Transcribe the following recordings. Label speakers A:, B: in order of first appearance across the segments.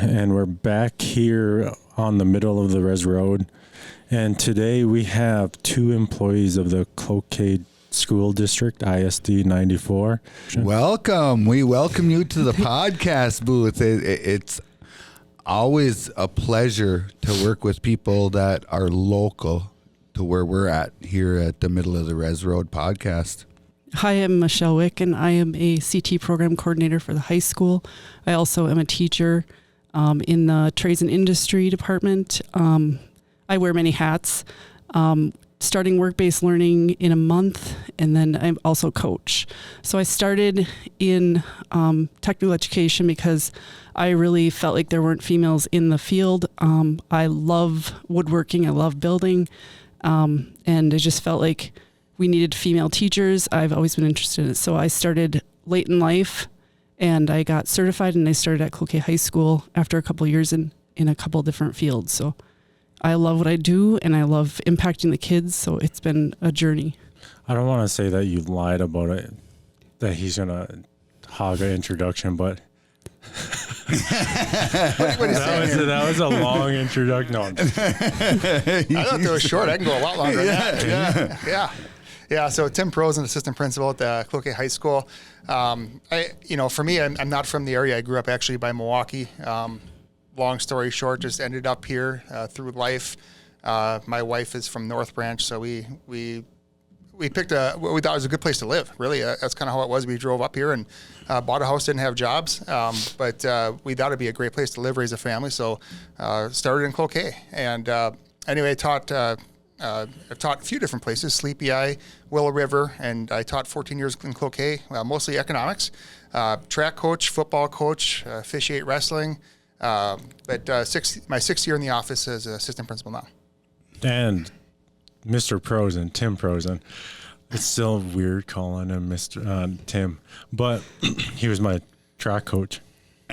A: And we're back here on the middle of the Res Road. And today we have two employees of the Cloquet School District, ISD 94.
B: Welcome. We welcome you to the podcast booth. It's always a pleasure to work with people that are local to where we're at here at the Middle of the Res Road podcast.
C: Hi, I'm Michelle Wick, and I am a CT program coordinator for the high school. I also am a teacher in the trades and industry department. I wear many hats, starting work-based learning in a month, and then I also coach. So I started in technical education because I really felt like there weren't females in the field. I love woodworking, I love building, and I just felt like we needed female teachers. I've always been interested in it. So I started late in life, and I got certified, and I started at Cloquet High School after a couple of years in a couple different fields. So I love what I do, and I love impacting the kids. So it's been a journey.
A: I don't want to say that you lied about it, that he's going to hog an introduction, but that was a long introduction. No,
D: I thought it was short. I can go a lot longer than that. Yeah. So Tim Pro's an assistant principal at the Cloquet High School. For me, I'm not from the area. I grew up actually by Milwaukee. Long story short, just ended up here through life. My wife is from North Branch, so we picked what we thought was a good place to live. Really, that's kind of how it was. We drove up here and bought a house, didn't have jobs, but we thought it'd be a great place to live, raise a family. So started in Cloquet, and anyway, I've taught a few different places: Sleepy Eye, Willow River, and I taught 14 years in Cloquet, mostly economics. Track coach, football coach, officiate wrestling. But my sixth year in the office as assistant principal now.
A: And Mr. Prosen, Tim Prosen. It's still weird calling him Mr. Tim, but he was my track coach.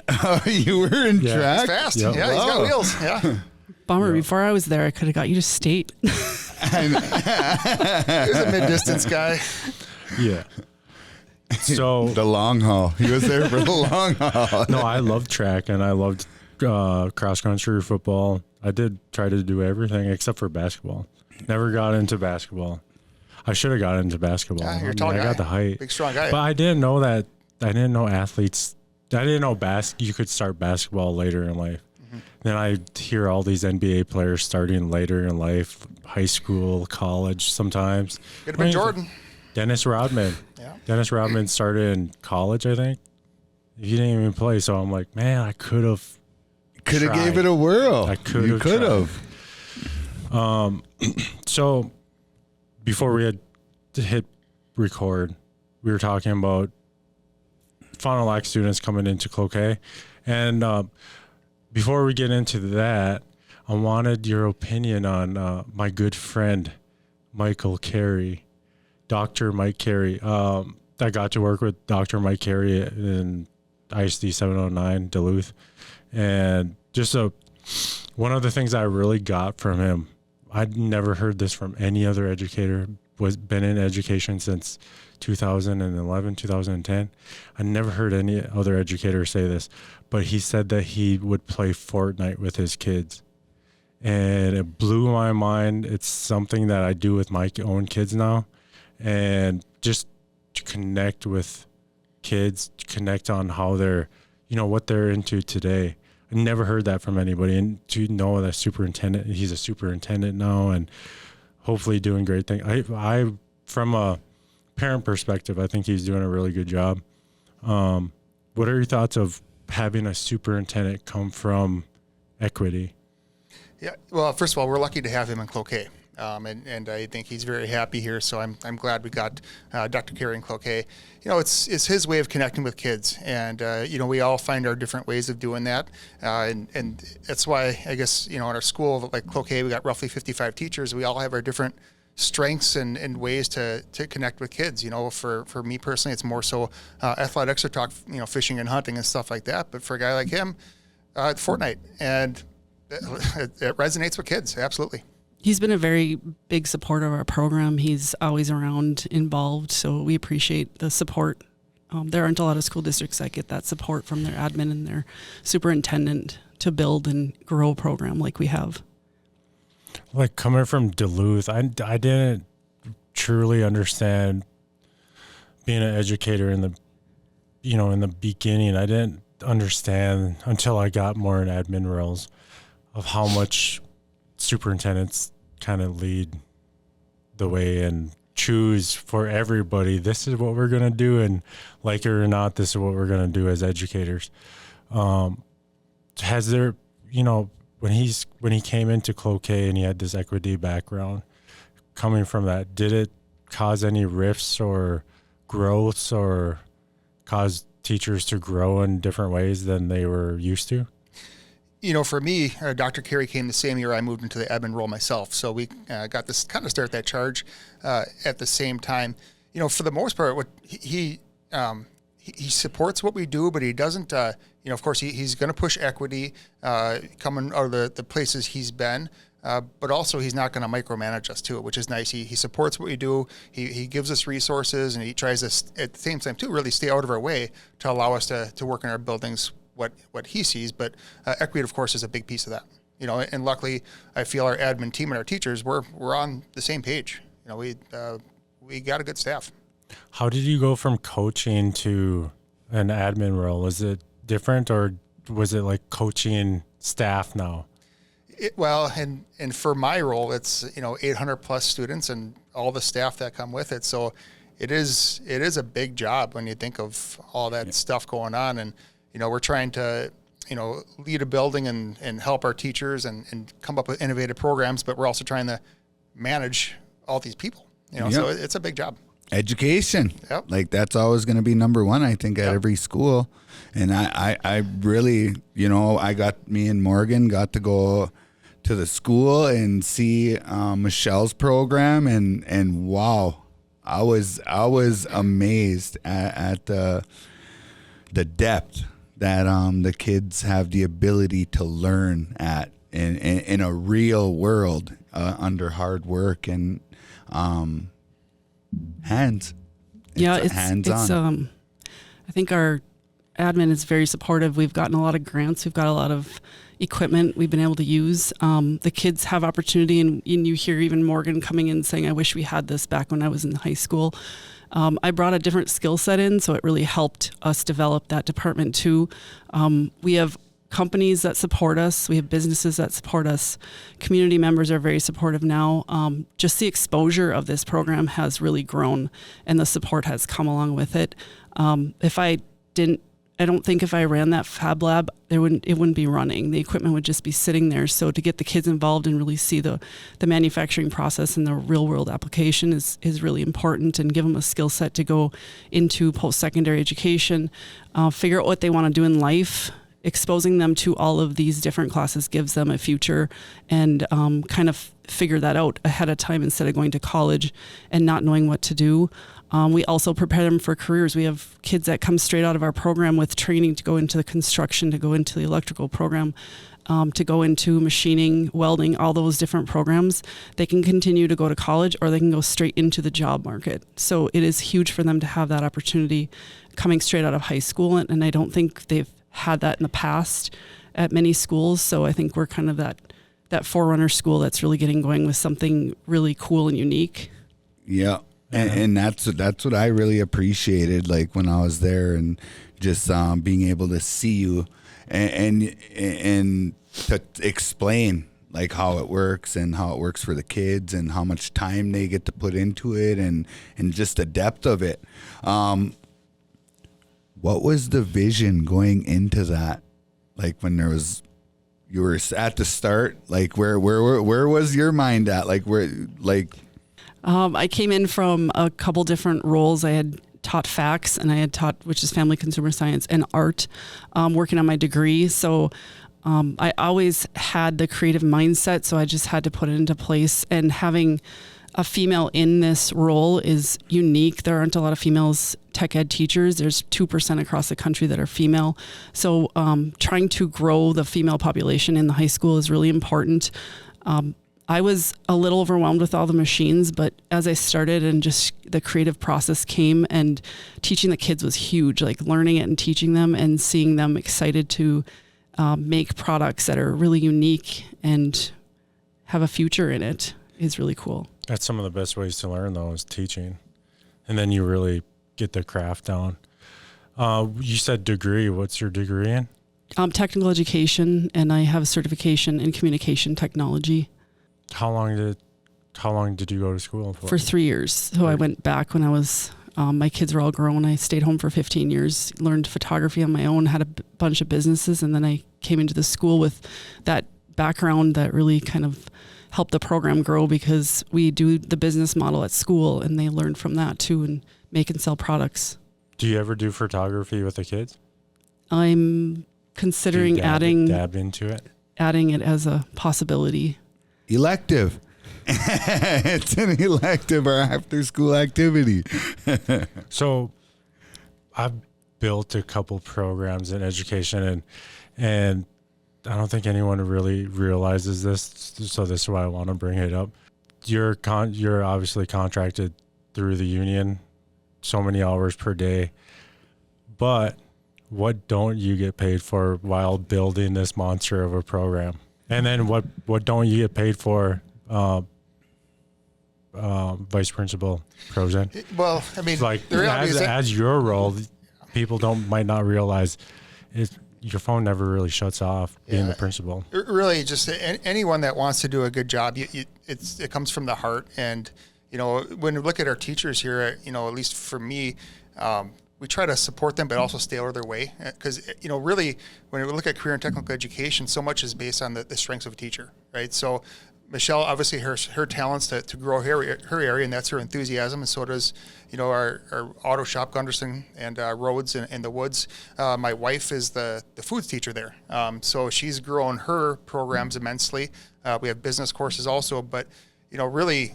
B: Oh, you were in track?
D: He's fast.
A: Yep.
D: Yeah, he's got wheels. Yeah.
C: Bummer. Yeah. Before I was there, I could have got you to state.
D: He was a mid-distance guy.
A: Yeah. So
B: the long haul. He was there for the long haul.
A: No, I loved track, and I loved cross country, football. I did try to do everything except for basketball. Never got into basketball. I should have got into basketball.
D: Yeah, you're a tall guy.
A: I got the height.
D: Big, strong guy.
A: But I didn't know that. I didn't know athletes. I didn't know you could start basketball later in life. Mm-hmm. Then I hear all these NBA players starting later in life, high school, college sometimes.
D: Could have been Jordan.
A: Dennis Rodman.
D: Yeah.
A: Dennis Rodman started in college, I think. He didn't even play, so I'm like, man, I could have
B: gave it a whirl. You could have.
A: So before we had to hit record, we were talking about Fond du Lac students coming into Cloquet. And before we get into that, I wanted your opinion on my good friend, Michael Carey, Dr. Mike Carey. I got to work with Dr. Mike Carey in ISD 709 Duluth. And just one of the things I really got from him, I'd never heard this from any other educator, been in education since 2011, 2010. I never heard any other educator say this, but he said that he would play Fortnite with his kids. And it blew my mind. It's something that I do with my own kids now. And just to connect with kids, to connect on how they're, what they're into today. I never heard that from anybody. And to know that he's a superintendent now and hopefully doing great things. I from a parent perspective, I think he's doing a really good job. What are your thoughts of having a superintendent come from equity?
D: Yeah, well, first of all, we're lucky to have him in Cloquet. And I think he's very happy here. So I'm glad we got Dr. Carey in Cloquet. It's his way of connecting with kids, and we all find our different ways of doing that. And that's why I guess in our school like Cloquet, we got roughly 55 teachers. We all have our different strengths and ways to connect with kids. For me personally, it's more so athletics or talk fishing and hunting and stuff like that. But for a guy like him, Fortnite, and it resonates with kids, absolutely.
C: He's been a very big supporter of our program. He's always around, involved, so we appreciate the support. There aren't a lot of school districts that get that support from their admin and their superintendent to build and grow a program like we have.
A: Like coming from Duluth, I didn't truly understand being an educator in the beginning. I didn't understand until I got more in admin roles of how much superintendents kind of lead the way and choose for everybody. This is what we're going to do. And like it or not, this is what we're going to do as educators. Has there, when he came into Cloquet and he had this equity background coming from that, did it cause any rifts or growths or cause teachers to grow in different ways than they were used to?
D: For me, Dr. Carey came the same year I moved into the admin role myself. So we got this kind of start that charge at the same time. For the most part, what he supports what we do, but he doesn't, of course, he's going to push equity coming out of the places he's been. But also he's not going to micromanage us too, which is nice. He supports what we do. He gives us resources, and he tries to, at the same time too, really stay out of our way to allow us to work in our buildings what he sees. But equity, of course, is a big piece of that. And luckily, I feel our admin team and our teachers, we're on the same page. We got a good staff.
A: How did you go from coaching to an admin role? Was it different, or was it like coaching staff now?
D: And for my role, it's 800 plus students and all the staff that come with it. So it is a big job when you think of all that stuff going on. And we're trying to lead a building and help our teachers and come up with innovative programs, but we're also trying to manage all these people. So it's a big job.
B: Education.
D: Yep.
B: Like that's always going to be number one, I think, at every school. And I really, me and Morgan got to go to the school and see Michelle's program, and wow, I was amazed at the depth that the kids have the ability to learn at in a real world under hard work and hands.
C: It's
B: hands-on.
C: I think our admin is very supportive. We've gotten a lot of grants. We've got a lot of equipment we've been able to use. The kids have opportunity, and you hear even Morgan coming in saying, I wish we had this back when I was in high school. I brought a different skill set in, so it really helped us develop that department too. We have companies that support us. We have businesses that support us. Community members are very supportive now. Just the exposure of this program has really grown, and the support has come along with it. I don't think if I ran that Fab Lab, it wouldn't be running. The equipment would just be sitting there. So to get the kids involved and really see the manufacturing process and the real world application is really important, and give them a skill set to go into post-secondary education, figure out what they want to do in life. Exposing them to all of these different classes gives them a future, and kind of figure that out ahead of time instead of going to college and not knowing what to do. We also prepare them for careers. We have kids that come straight out of our program with training to go into the construction, to go into the electrical program, to go into machining, welding, all those different programs. They can continue to go to college, or they can go straight into the job market. So it is huge for them to have that opportunity coming straight out of high school. And I don't think they've had that in the past at many schools. So I think we're kind of that forerunner school that's really getting going with something really cool and unique.
B: Yeah. And that's what I really appreciated, like when I was there, and just being able to see you and to explain like how it works and how it works for the kids and how much time they get to put into it and just the depth of it. What was the vision going into that? Like when you were at the start, like where was your mind at?
C: I came in from a couple different roles. I had taught FACS, and I had taught, which is Family Consumer Science, and art, working on my degree. So I always had the creative mindset, so I just had to put it into place. And having a female in this role is unique. There aren't a lot of females tech ed teachers. There's 2% across the country that are female. So trying to grow the female population in the high school is really important. I was a little overwhelmed with all the machines, but as I started and just the creative process came, and teaching the kids was huge, like learning it and teaching them and seeing them excited to make products that are really unique and have a future in it is really cool.
A: That's some of the best ways to learn, though, is teaching. And then you really get the craft down. You said degree. What's your degree in?
C: Technical education, and I have a certification in communication technology.
A: How long did you go to school for?
C: For 3 years. So I went back when I was, my kids were all grown. I stayed home for 15 years, learned photography on my own, had a bunch of businesses, and then I came into the school with that background that really kind of helped the program grow, because we do the business model at school, and they learn from that too, and make and sell products.
A: Do you ever do photography with the kids?
C: I'm considering
A: dab into it?
C: adding it as a possibility.
B: Elective. It's an elective or after school activity.
A: So I've built a couple programs in education, and I don't think anyone really realizes this. So this is why I want to bring it up. You're obviously contracted through the union, so many hours per day, but what don't you get paid for while building this monster of a program? And then what don't you get paid for, Vice Principal Prozen?
D: Well, I mean,
A: Like,
D: the reality is that-
A: as your role, people might not realize your phone never really shuts off being the principal.
D: really just anyone that wants to do a good job, it comes from the heart. And, when we look at our teachers here, at least for me, we try to support them, but also stay out of their way. Because, really, when we look at career and technical education, so much is based on the strengths of a teacher, right? So Michelle, obviously her talents to grow her area, and that's her enthusiasm, and so does, our auto shop, Gunderson, and Roads in the Woods. My wife is the foods teacher there. So she's grown her programs immensely. We have business courses also, but, really,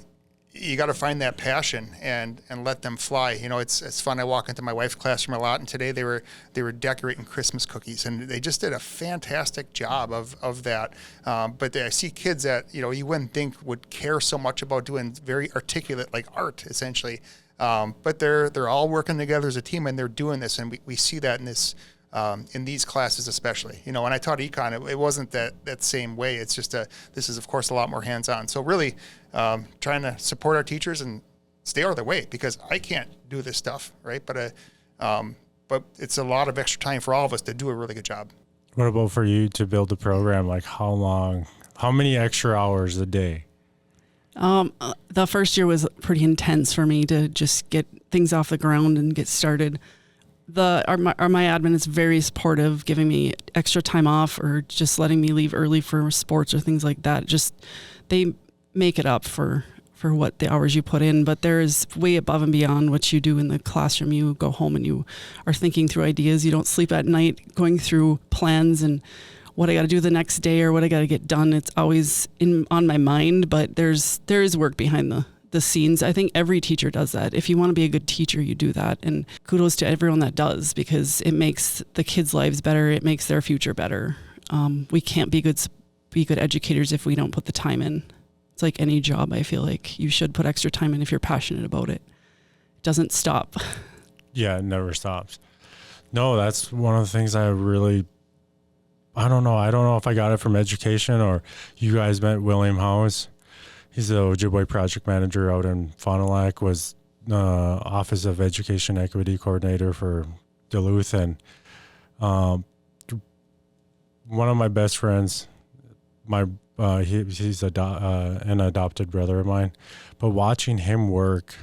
D: you got to find that passion and let them fly. It's fun. I walk into my wife's classroom a lot, and today they were decorating Christmas cookies, and they just did a fantastic job of that. But I see kids that you wouldn't think would care so much about doing very articulate, like art, essentially. But they're all working together as a team, and they're doing this, and we see that in this. In these classes especially, when I taught econ, it wasn't that same way. It's just this is of course a lot more hands-on. So really trying to support our teachers and stay out of their way, because I can't do this stuff, right? But it's a lot of extra time for all of us to do a really good job.
A: What about for you to build a program? Like how many extra hours a day?
C: The first year was pretty intense for me to just get things off the ground and get started. My admin is very supportive, giving me extra time off or just letting me leave early for sports or things like that. Just they make it up for what the hours you put in, but there is way above and beyond what you do in the classroom. You go home and you are thinking through ideas. You don't sleep at night going through plans and what I got to do the next day or what I got to get done. It's always on my mind, but there is work behind the scenes. I think every teacher does that. If you want to be a good teacher, you do that. And kudos to everyone that does, because it makes the kids' lives better. It makes their future better. We can't be good educators if we don't put the time in. It's like any job. I feel like you should put extra time in if you're passionate about it. It doesn't stop.
A: Yeah, it never stops. No, that's one of the things I don't know if I got it from education or you guys met William House. He's the Ojibwe project manager out in Fond du Lac, was Office of Education Equity Coordinator for Duluth. And one of my best friends, he's an adopted brother of mine. But watching him work,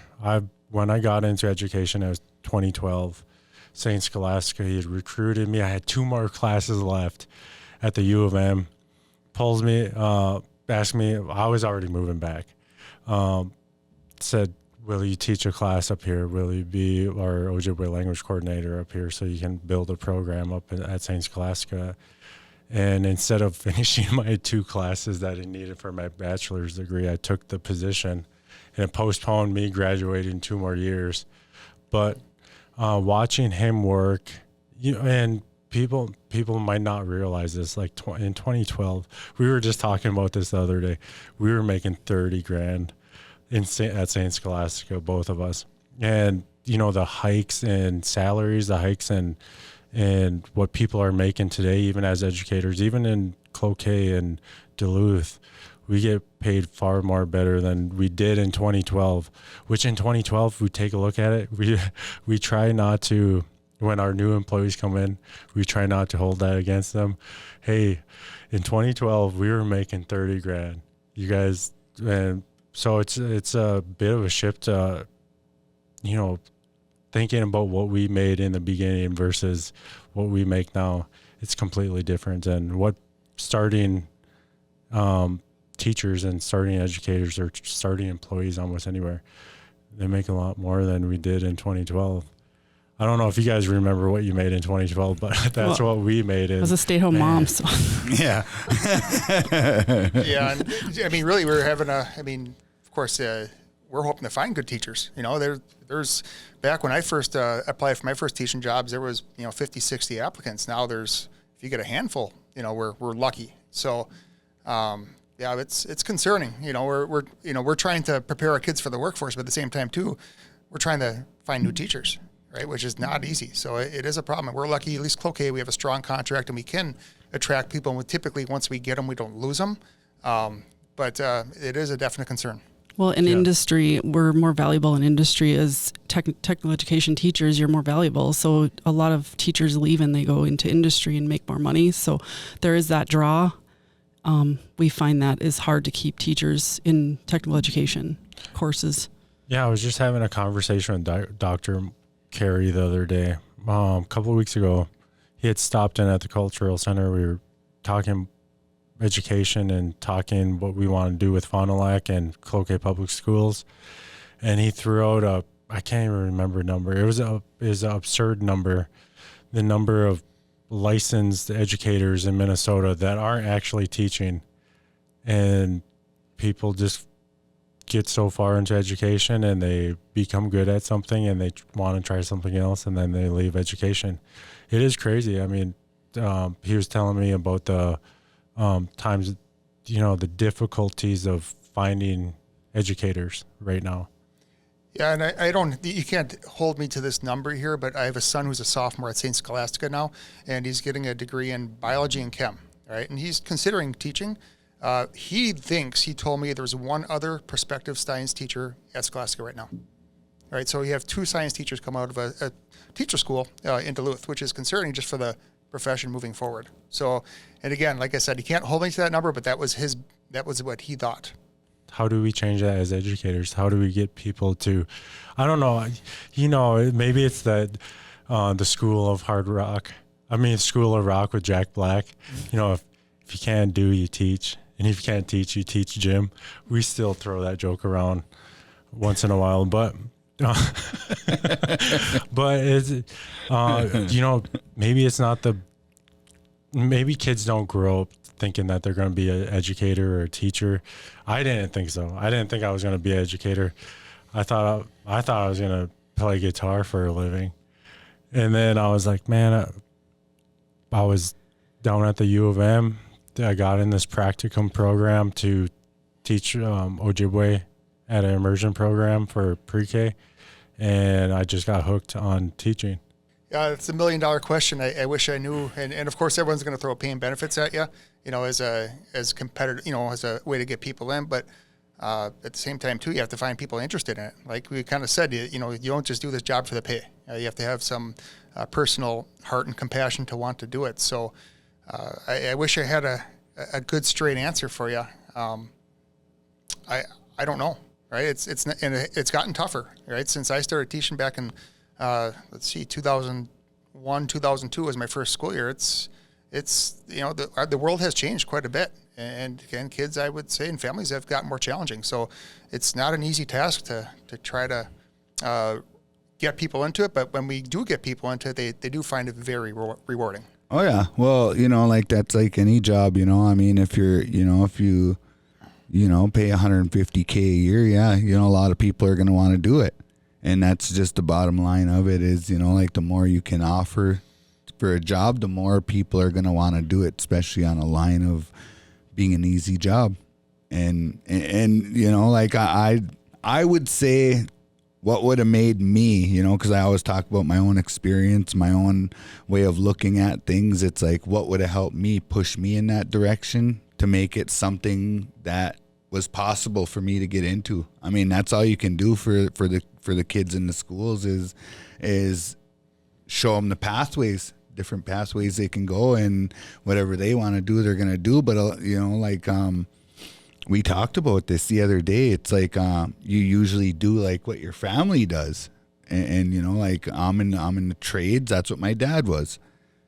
A: when I got into education, it was 2012. St. Scholastica, he had recruited me. I had 2 more classes left at the U of M. Pulls me, asked me, I was already moving back, said, will you teach a class up here? Will you be our Ojibwe language coordinator up here so you can build a program up at St. Scholastica? And instead of finishing my 2 classes that I needed for my bachelor's degree, I took the position, and it postponed me graduating 2 more years. But watching him work, and people might not realize this. Like in 2012, we were just talking about this the other day. We were making $30,000 at St. Scholastica, both of us. And the hikes in salaries, the hikes in and what people are making today, even as educators, even in Cloquet and Duluth, we get paid far more better than we did in 2012, which in 2012, we take a look at it. We try not to, when our new employees come in, we try not to hold that against them. Hey, in 2012, we were making 30 grand. You guys, and so it's a bit of a shift, thinking about what we made in the beginning versus what we make now. It's completely different. And what starting teachers and starting educators or starting employees almost anywhere, they make a lot more than we did in 2012. I don't know if you guys remember what you made in 2012, but that's what we made.
C: I was a stay-at-home mom, so.
B: Yeah.
D: Yeah. And, I mean, really, we're having of course, we're hoping to find good teachers. There's back when I first applied for my first teaching jobs, there was, 50, 60 applicants. Now if you get a handful, we're lucky. So, yeah, it's concerning. We're trying to prepare our kids for the workforce, but at the same time too, we're trying to find new teachers, right? Which is not easy. So it is a problem. And we're lucky, at least Cloquet, we have a strong contract and we can attract people. And typically, once we get them, we don't lose them. But it is a definite concern.
C: Well, in industry, we're more valuable in industry as technical education teachers. You're more valuable. So a lot of teachers leave and they go into industry and make more money. So there is that draw. We find that is hard to keep teachers in technical education courses. Yeah,
A: I was just having a conversation with Dr. Carey the other day. A couple of weeks ago, he had stopped in at the Cultural Center. We were talking education and talking what we want to do with Fond du Lac and Cloquet Public Schools. And he threw out I can't even remember a number. It was an absurd number. The number of licensed educators in Minnesota that aren't actually teaching, and people just get so far into education and they become good at something and they want to try something else and then they leave education. It is crazy. I mean, he was telling me about the times, the difficulties of finding educators right now.
D: Yeah, and you can't hold me to this number here, but I have a son who's a sophomore at St. Scholastica now, and he's getting a degree in biology and chem, right? And he's considering teaching. He told me there's one other prospective science teacher at Scholastica right now, right? So you have two science teachers come out of a teacher school in Duluth, which is concerning just for the profession moving forward. So, and again, like I said, you can't hold me to that number, but that was what he thought.
A: How do we change that as educators? How do we get people to, I don't know, maybe it's that the School of School of Rock with Jack Black. If you can't do, you teach. And if you can't teach, you teach gym. We still throw that joke around once in a while, but maybe it's not maybe kids don't grow up thinking that they're going to be an educator or a teacher. I didn't think so. I didn't think I was going to be an educator. I thought I was going to play guitar for a living. And then I was like, man, I was down at the U of M. I got in this practicum program to teach Ojibwe at an immersion program for pre-K. And I just got hooked on teaching.
D: Yeah, it's $1 million question. I wish I knew. And of course, everyone's going to throw pay and benefits at you, as competitor, as a way to get people in. But at the same time, too, you have to find people interested in it. Like we kind of said, you don't just do this job for the pay. You have to have some personal heart and compassion to want to do it. So I wish I had a good straight answer for you. I don't know, right? It's gotten tougher, right? Since I started teaching back in 2001, 2002 was my first school year. The world has changed quite a bit, and again, kids, I would say, and families have gotten more challenging. So it's not an easy task to try to get people into it. But when we do get people into it, they do find it very rewarding.
B: Oh yeah, well, that's like any job. I mean, if you pay $150K a year, a lot of people are going to want to do it. And that's just the bottom line of it is, the more you can offer for a job, the more people are going to want to do it, especially on a line of being an easy job. And I would say what would have made me, you know, because I always talk about my own experience, my own way of looking at things. It's like, what would have helped me push me in that direction to make it something that was possible for me to get into. I mean, that's all you can do for the kids in the schools is show them the pathways, different pathways they can go, and whatever they want to do, they're going to do. But, you know, like, we talked about this the other day. It's like, you usually do like what your family does. And you know, like I'm in the trades. That's what my dad was.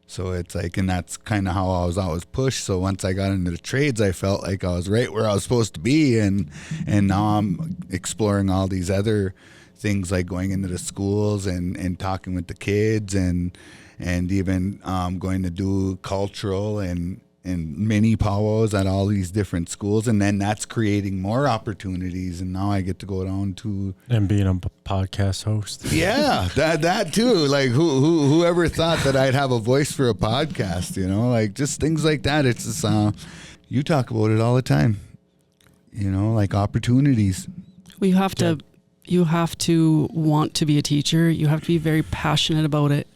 B: So it's like, and that's kind of how I was always pushed. So once I got into the trades, I felt like I was right where I was supposed to be. And now I'm exploring all these other things, like going into the schools and talking with the kids and even going to do cultural and mini powwows at all these different schools. And then that's creating more opportunities. And now I get to go down to...
A: And being a podcast host.
B: Yeah, that too. Like whoever thought that I'd have a voice for a podcast, you know, like just things like that. It's just, you talk about it all the time, you know, like opportunities.
C: Well, you have to want to be a teacher. You have to be very passionate about it.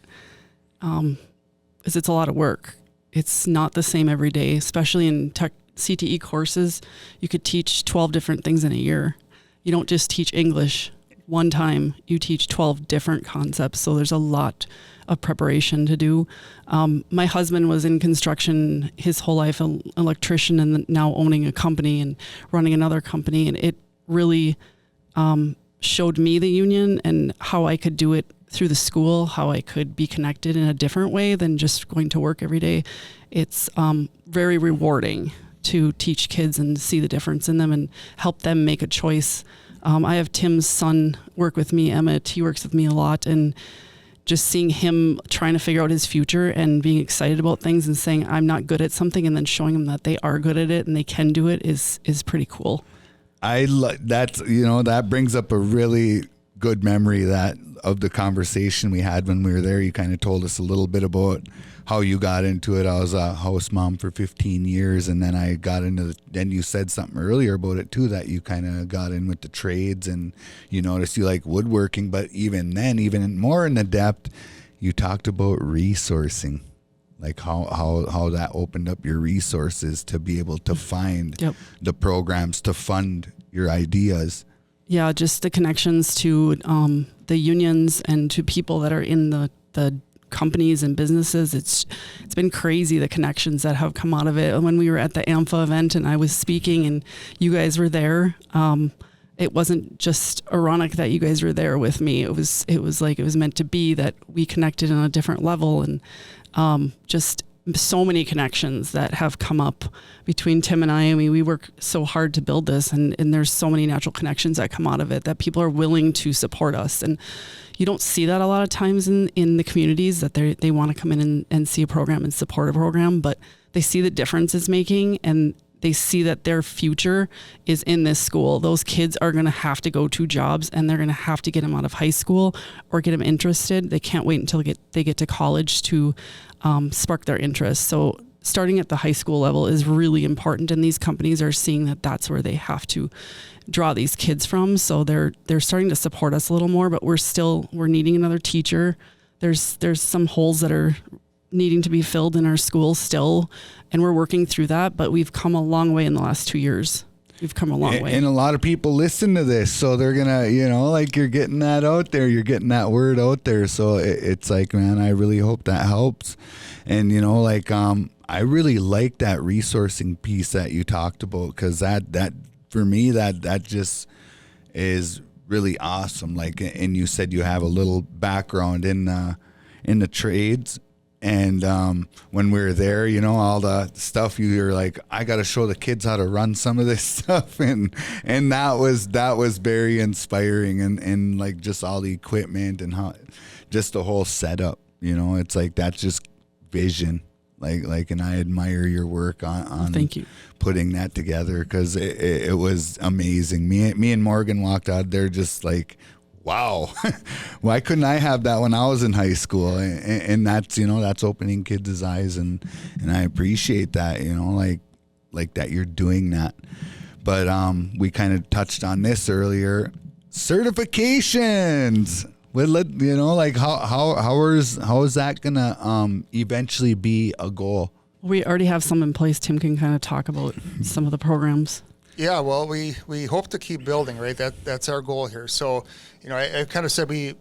C: Because it's a lot of work. It's not the same every day, especially in CTE courses. You could teach 12 different things in a year. You don't just teach English one time. You teach 12 different concepts. So there's a lot of preparation to do. My husband was in construction his whole life, an electrician, and now owning a company and running another company. And it really showed me the union and how I could do it through the school, how I could be connected in a different way than just going to work every day. It's very rewarding to teach kids and see the difference in them and help them make a choice. I have Tim's son work with me, Emmett. He works with me a lot, and just seeing him trying to figure out his future and being excited about things and saying, I'm not good at something, and then showing them that they are good at it and they can do it is pretty cool.
B: That's, you know, that brings up a really good memory of the conversation we had when we were there. You kind of told us a little bit about how you got into it. I was a house mom for 15 years, and then I got into then you said something earlier about it too, that you kind of got in with the trades, and you noticed you like woodworking. But even then, even more in the depth, you talked about resourcing, like how that opened up your resources to be able to find the programs to fund your ideas.
C: Yeah, just the connections to the unions and to people that are in the companies and businesses. It's been crazy, the connections that have come out of it. When we were at the AMFA event and I was speaking and you guys were there, it wasn't just ironic that you guys were there with me. It was like it was meant to be, that we connected on a different level, and just so many connections that have come up between Tim and I. I mean, we work so hard to build this, and there's so many natural connections that come out of it, that people are willing to support us. And you don't see that a lot of times in the communities, that they want to come in and see a program and support a program, but they see the difference it's making, and they see that their future is in this school. Those kids are going to have to go to jobs, and they're going to have to get them out of high school or get them interested. They can't wait until they get to college to spark their interest. So starting at the high school level is really important, and these companies are seeing that that's where they have to draw these kids from. So they're starting to support us a little more, but we're needing another teacher. There's some holes that are needing to be filled in our school still, and we're working through that, but we've come a long way in the last 2 years. We've come a long way.
B: And a lot of people listen to this, so they're going to, you know, like, you're getting that out there, you're getting that word out there. So it's like, man, I really hope that helps. And, you know, like, I really like that resourcing piece that you talked about, because that for me, that just is really awesome. Like, and you said you have a little background in the trades. And when we were there, you know, all the stuff, you were like, I got to show the kids how to run some of this stuff. And that was very inspiring. And like, just all the equipment and how just the whole setup, you know, it's like, that's just vision. Like, and I admire your work on
C: Thank you.
B: Putting that together, because it was amazing. Me and Morgan walked out there just like, wow, why couldn't I have that when I was in high school? And that's, you know, that's opening kids' eyes, and I appreciate that, you know, like that you're doing that. But we kind of touched on this earlier. certifications. Like how is that gonna eventually be a goal?
C: We already have some in place. Tim can kind of talk about some of the programs.
D: Yeah, well, we hope to keep building, right? That's our goal here. So, I kind of said a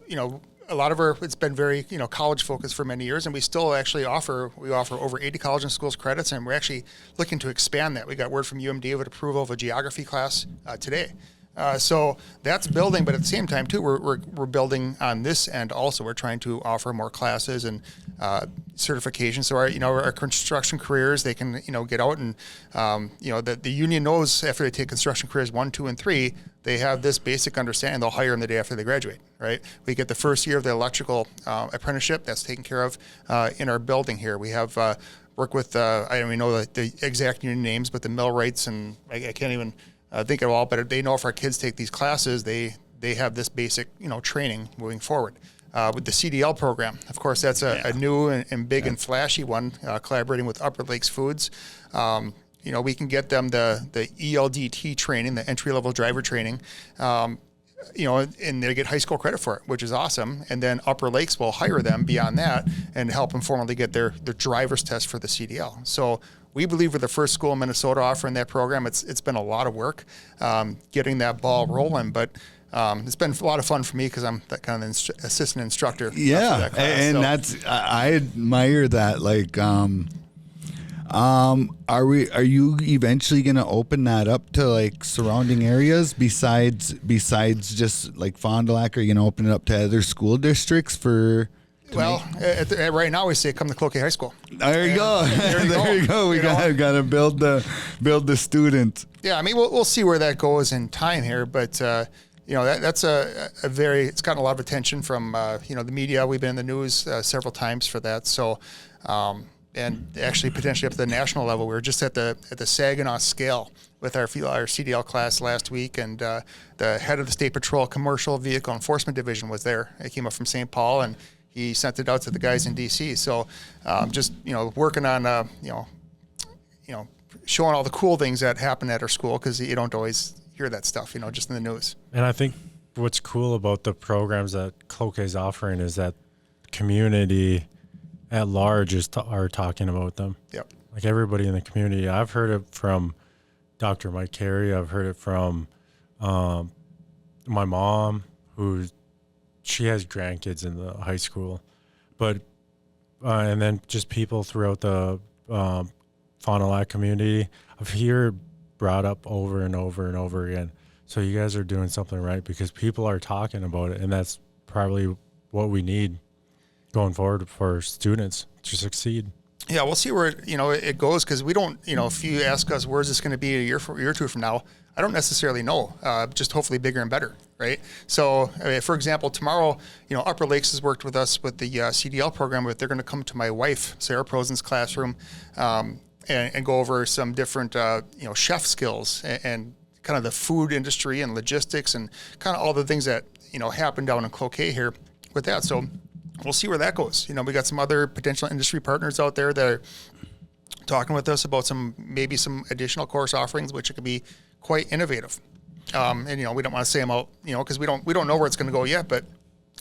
D: lot of it's been very, college focused for many years, and we still actually offer over 80 college and schools credits, and we're actually looking to expand that. We got word from UMD with approval of a geography class today. So that's building, but at the same time too, we're building on this end also. We're trying to offer more classes and certifications. So our construction careers, they can get out and the union knows after they take construction careers 1, 2, and 3, they have this basic understanding. They'll hire them the day after they graduate. Right? We get the first year of the electrical apprenticeship that's taken care of in our building here. We have work with I don't even know the exact union names, but the millwrights, and I can't even think of all, but they know if our kids take these classes, they have this basic, training moving forward. With the CDL program, of course, that's a new and big and flashy one, collaborating with Upper Lakes Foods. We can get them the ELDT training, the entry-level driver training, and they get high school credit for it, which is awesome. And then Upper Lakes will hire them beyond that and help them formally get their driver's test for the CDL. So we believe we're the first school in Minnesota offering that program. It's been a lot of work getting that ball rolling, but it's been a lot of fun for me because I'm that kind of assistant instructor.
B: Yeah,
D: for that class,
B: and I admire that. Like, are you eventually going to open that up to like surrounding areas besides just like Fond du Lac? Are you going to open it up to other school districts for?
D: Well, right now we say come to Cloquet High School.
B: There you go. There you go. We gotta build the student.
D: Yeah, I mean we'll see where that goes in time here, but that's a very, it's gotten a lot of attention from the media. We've been in the news several times for that. So and actually potentially up to the national level. We were just at the Saginaw scale with our CDL class last week, and the head of the State Patrol Commercial Vehicle Enforcement Division was there. He came up from St. Paul, and he sent it out to the guys in DC. So just working on showing all the cool things that happen at our school, because you don't always hear that stuff just in the news.
A: And I think what's cool about the programs that Cloquet's offering is that community at large are talking about them.
D: Yep.
A: Like everybody in the community. I've heard it from Dr. Mike Carey. I've heard it from my mom, she has grandkids in the high school, but and then just people throughout the Fond du Lac community. I've heard brought up over and over and over again. So you guys are doing something right, because people are talking about it, and that's probably what we need going forward for students to succeed.
D: Yeah, we'll see where it goes, because we don't. If you ask us where's this going to be a year or two from now, I don't necessarily know. Just hopefully bigger and better, right? So, for example, tomorrow, Upper Lakes has worked with us with the CDL program, but they're going to come to my wife, Sarah Prosen's classroom, and go over some different, chef skills and kind of the food industry and logistics and kind of all the things that happen down in Cloquet here with that. So we'll see where that goes. We got some other potential industry partners out there that are talking with us about some additional course offerings, which could be quite innovative. And we don't want to say them out, because we don't know where it's going to go yet, but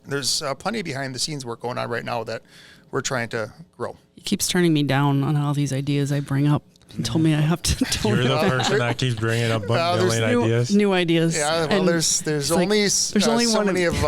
D: there's plenty of behind the scenes work going on right now that we're trying to grow.
C: He keeps turning me down on all these ideas I bring up. He told me I have to tone
A: You're
C: it
A: the
C: back.
A: person that keeps bringing up million ideas.
C: New ideas.
D: Yeah, well,
C: And
D: there's only so
C: one
D: many of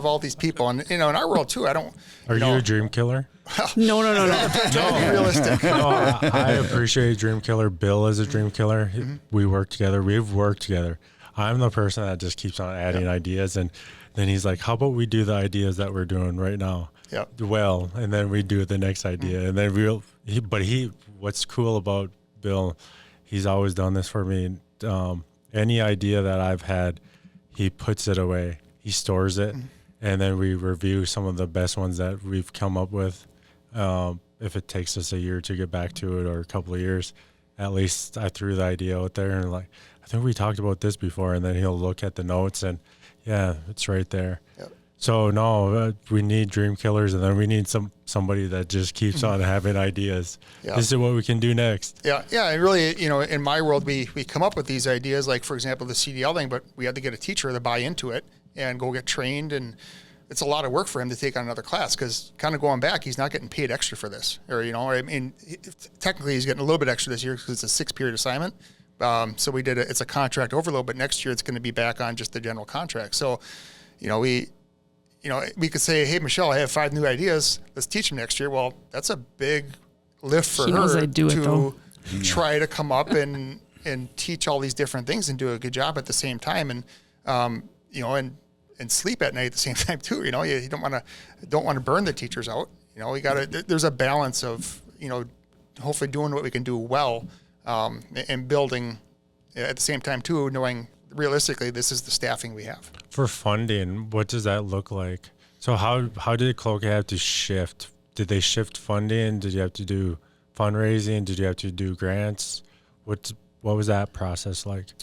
D: all these people, and in our world too.
A: Are you a dream killer?
C: No.
D: Be realistic.
A: No, I appreciate Dream Killer. Bill is a Dream Killer. We work together. We've worked together. I'm the person that just keeps on adding ideas, and then he's like, "How about we do the ideas that we're doing right now?"
D: Yeah.
A: Well, and then we do the next idea, and then what's cool about Bill, he's always done this for me. Any idea that I've had, he puts it away. He stores it, and then we review some of the best ones that we've come up with. If it takes us a year to get back to it, or a couple of years, at least I threw the idea out there, and I think we talked about this before, and then he'll look at the notes and, yeah, it's right there.
D: Yep.
A: So no, we need dream killers, and then we need somebody that just keeps on having ideas.
D: Yeah.
A: This is what we can do next.
D: Yeah, and really, in my world, we come up with these ideas, like for example, the CDL thing, but we had to get a teacher to buy into it and go get trained, and it's a lot of work for him to take on another class because kind of going back, he's not getting paid extra for this, or technically he's getting a little bit extra this year because it's a 6-period assignment. So we did it's a contract overload, but next year it's going to be back on just the general contract. So, we could say, hey, Michelle, I have 5 new ideas. Let's teach them next year. Well, that's a big lift for her to try to come up and teach all these different things and do a good job at the same time. And, and sleep at night at the same time too. You don't want to burn the teachers out. There's a balance of, hopefully doing what we can do well, and building at the same time too, knowing realistically, this is the staffing we have.
A: For funding, what does that look like? So how did Cloquet have to shift? Did they shift funding? Did you have to do fundraising? Did you have to do grants? What was that process like?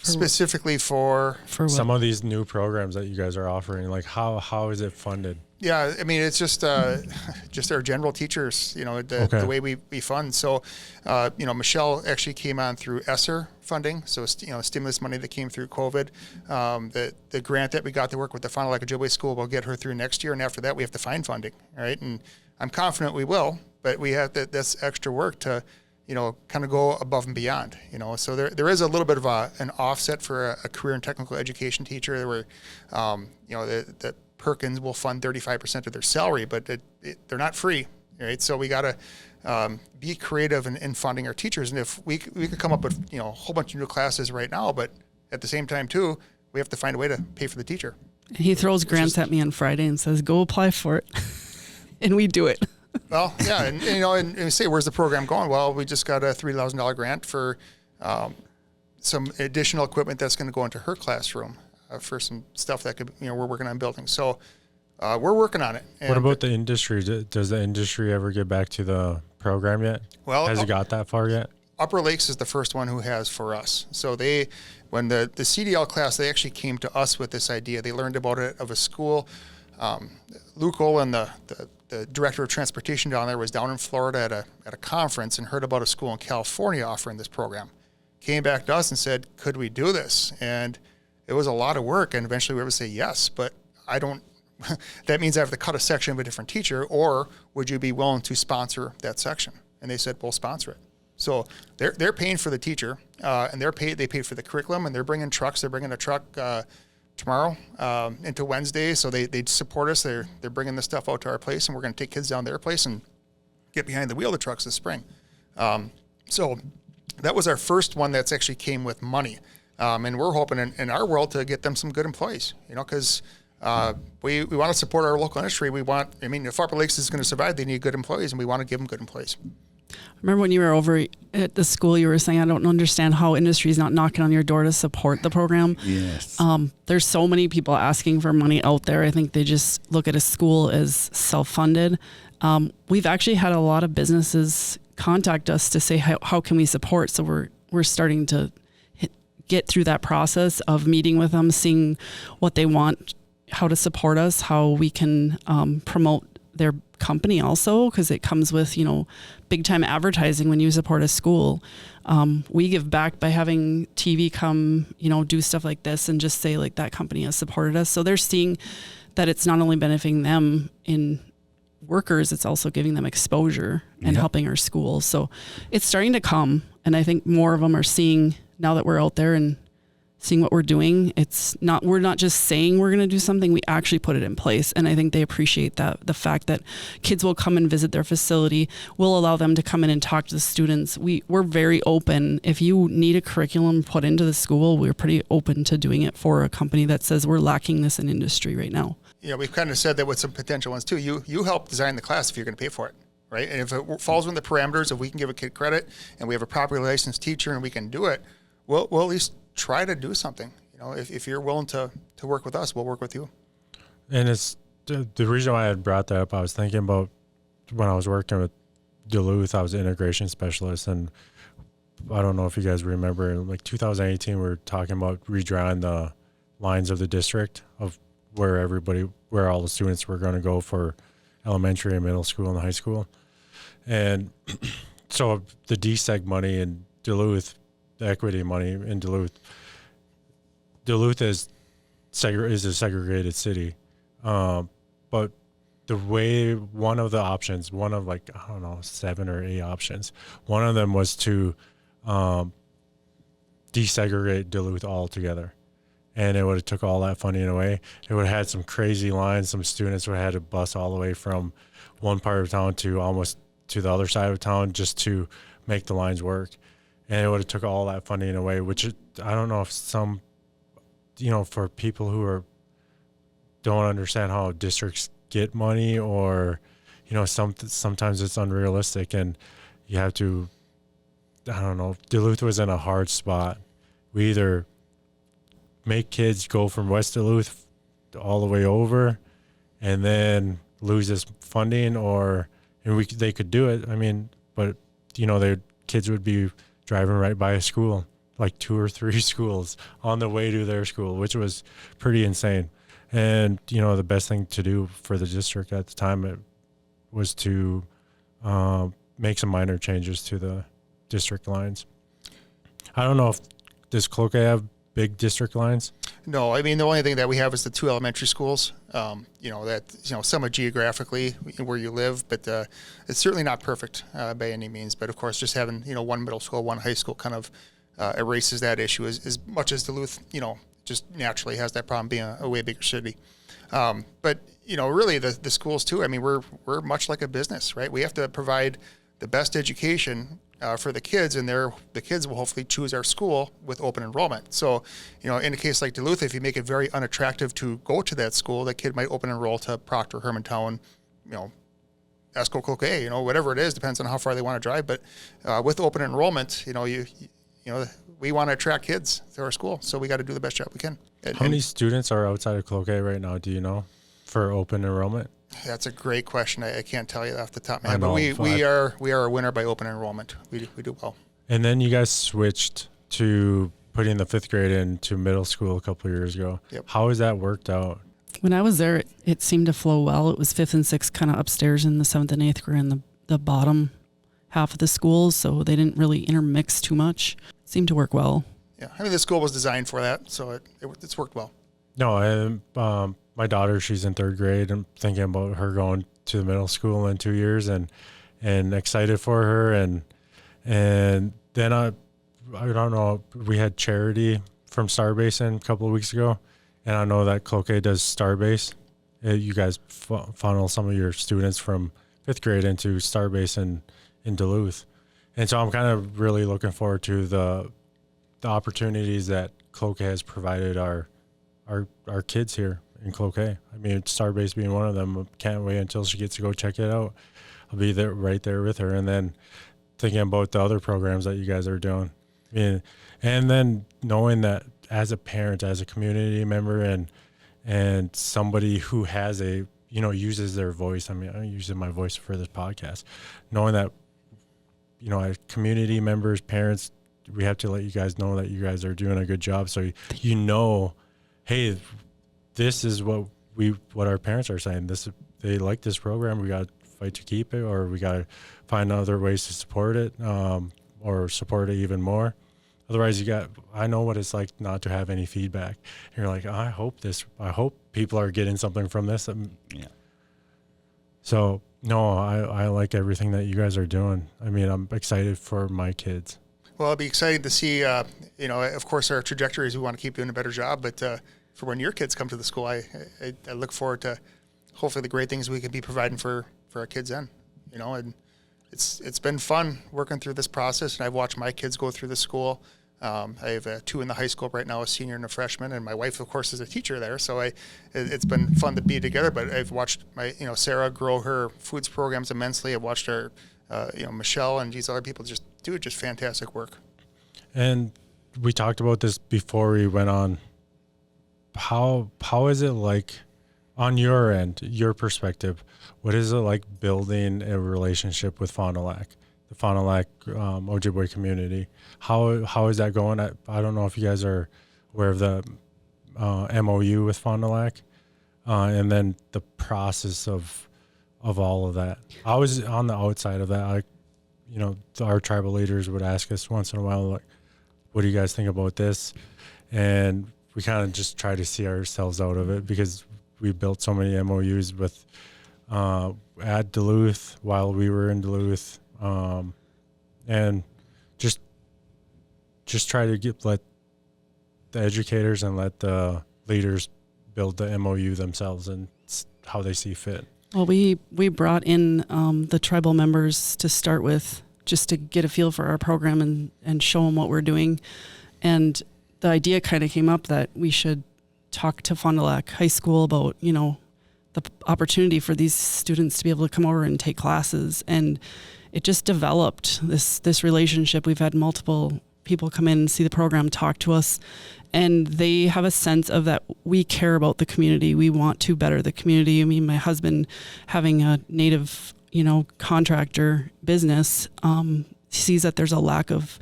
D: Specifically for
A: some of these new programs that you guys are offering, like how is it funded?
D: Yeah, I mean, it's just our general teachers, the way we fund. So, Michelle actually came on through ESSER funding. So, stimulus money that came through COVID. The grant that we got to work with the Fond du Lac Ojibwe School will get her through next year. And after that, we have to find funding, right? And I'm confident we will, but we have that's extra work to, kind of go above and beyond, So there is a little bit of an offset for a career and technical education teacher. There were, that Perkins will fund 35% of their salary, but they're not free, right? So we got to be creative in funding our teachers. And if we could come up with, a whole bunch of new classes right now, but at the same time too, we have to find a way to pay for the teacher.
C: He throws grants at me on Friday and says, go apply for it. And we do it.
D: Well, yeah. And we say, where's the program going? Well, we just got a $3,000 grant for some additional equipment that's going to go into her classroom. For some stuff that could, we're working on building. So we're working on it. And
A: what about the industry? Does the industry ever get back to the program yet?
D: Well,
A: has it got that far yet?
D: Upper Lakes is the first one who has for us. So when the CDL class, they actually came to us with this idea. They learned about it of a school. Luke Olin, the director of transportation down there, was down in Florida at a conference and heard about a school in California offering this program. Came back to us and said, could we do this? And it was a lot of work, and eventually we were able to say yes, but I don't, that means I have to cut a section of a different teacher, or would you be willing to sponsor that section? And they said, we'll sponsor it. So they're paying for the teacher, and they paid for the curriculum, and they're bringing trucks. They're bringing a truck tomorrow into Wednesday, so they support us. They're bringing the stuff out to our place, and we're going to take kids down their place and get behind the wheel of the trucks this spring. So that was our first one that's actually came with money. And we're hoping in our world to get them some good employees, because we want to support our local industry. If Upper Lakes is going to survive, they need good employees, and we want to give them good employees.
C: Remember when you were over at the school, you were saying, I don't understand how industry is not knocking on your door to support the program.
B: Yes.
C: There's so many people asking for money out there. I think they just look at a school as self-funded. We've actually had a lot of businesses contact us to say, how can we support? So we're starting to get through that process of meeting with them, seeing what they want, how to support us, how we can promote their company also, because it comes with, big time advertising when you support a school. We give back by having TV come, do stuff like this and just say like that company has supported us. So they're seeing that it's not only benefiting them in workers, it's also giving them exposure and helping our schools. So it's starting to come. And I think more of them are seeing now that we're out there and seeing what we're doing. We're not just saying we're going to do something, we actually put it in place. And I think they appreciate that, the fact that kids will come and visit their facility. We'll allow them to come in and talk to the students. We're very open. If you need a curriculum put into the school, we're pretty open to doing it for a company that says we're lacking this in industry right now.
D: Yeah, we've kind of said that with some potential ones too. You help design the class if you're going to pay for it, right? And if it falls within the parameters, if we can give a kid credit and we have a properly licensed teacher and we can do it, we'll at least try to do something. If you're willing to work with us, we'll work with you.
A: And it's the reason why I had brought that up. I was thinking about when I was working with Duluth, I was an integration specialist, and I don't know if you guys remember, like 2018, we were talking about redrawing the lines of the district of where all the students were going to go for elementary and middle school and high school. And so the DSEG money in Duluth, the equity money in Duluth is a segregated city. But the way one of like, I don't know, 7 or 8 options, one of them was to desegregate Duluth altogether. And it would have took all that funding away. It would have had some crazy lines. Some students would have had to bus all the way from one part of town to almost to the other side of town just to make the lines work. And it would have took all that funding away, which I don't know if some, for people who don't understand how districts get money, or, sometimes it's unrealistic and you have to, I don't know, Duluth was in a hard spot. We either make kids go from West Duluth all the way over and then lose this funding, they could do it. I mean, but their kids would be driving right by a school, like 2 or 3 schools on the way to their school, which was pretty insane. And, the best thing to do for the district at the time was to make some minor changes to the district lines. I don't know if does Cloquet have big district lines?
D: No, I mean, the only thing that we have is the 2 elementary schools, somewhat geographically where you live, but it's certainly not perfect by any means. But of course, just having, 1 middle school, 1 high school kind of erases that issue as much as Duluth, just naturally has that problem being a way bigger city. But, really the schools too, I mean, we're much like a business, right? We have to provide the best education for the kids, and the kids will hopefully choose our school with open enrollment. So, in a case like Duluth, if you make it very unattractive to go to that school, that kid might open enroll to Proctor, Hermantown, Esco, Cloquet, whatever it is, depends on how far they want to drive. But with open enrollment, we want to attract kids to our school, so we got to do the best job we can.
A: How many students are outside of Cloquet right now? Do you know, for open enrollment?
D: That's a great question. I can't tell you off the top of my head, but we are a winner by open enrollment. We do well.
A: And then you guys switched to putting the 5th grade into middle school a couple of years ago.
D: Yep.
A: How has that worked out?
C: When I was there, it seemed to flow well. It was 5th and 6th kind of upstairs, and the 7th and 8th were in the bottom half of the schools, so they didn't really intermix too much. It seemed to work well.
D: Yeah, I mean, the school was designed for that, so it's worked well.
A: No, my daughter, she's in 3rd grade. I'm thinking about her going to the middle school in 2 years, and excited for her. And then I don't know, we had Charity from Starbasin a couple of weeks ago, and I know that Cloquet does Starbase. You guys funnel some of your students from 5th grade into Starbase in Duluth. And so I'm kind of really looking forward to the opportunities that Cloquet has provided our kids here in Cloquet. I mean, Starbase being one of them. I can't wait until she gets to go check it out. I'll be there right there with her, and then thinking about the other programs that you guys are doing. I mean, and then knowing that as a parent, as a community member, and somebody who has uses their voice. I mean, I'm using my voice for this podcast. Knowing that, as community members, parents, we have to let you guys know that you guys are doing a good job. So hey, this is what our parents are saying. They like this program. We got to fight to keep it, or we got to find other ways to support it, or support it even more. Otherwise, I know what it's like not to have any feedback. And you're like, I hope people are getting something from this.
B: Yeah.
A: So no, I like everything that you guys are doing. I mean, I'm excited for my kids.
D: Well, it'll be exciting to see, of course, our trajectory is we want to keep doing a better job, but for when your kids come to the school, I look forward to hopefully the great things we can be providing for our kids then, and it's been fun working through this process, and I've watched my kids go through the school. I have 2 in the high school right now, a senior and a freshman, and my wife, of course, is a teacher there, so it's been fun to be together, but I've watched Sarah grow her foods programs immensely. I've watched her, Michelle and these other people just do just fantastic work.
A: And we talked about this before we went on. How is it like on your end, your perspective? What is it like building a relationship with Fond du Lac, the Fond du Lac Ojibwe community? How is that going? I don't know if you guys are aware of the MOU with Fond du Lac, and then the process of all of that. I was on the outside of that. Our tribal leaders would ask us once in a while, like, what do you guys think about this? And we kind of just try to see ourselves out of it, because we built so many MOUs with at Duluth while we were in Duluth, and just try to let the educators and let the leaders build the MOU themselves and how they see fit.
C: Well, we brought in the tribal members to start with, just to get a feel for our program and show them what we're doing. And the idea kind of came up that we should talk to Fond du Lac High School about, the opportunity for these students to be able to come over and take classes. And it just developed this relationship. We've had multiple people come in and see the program, talk to us, and they have a sense of that we care about the community. We want to better the community. I mean, my husband, having a native, contractor business, sees that there's a lack of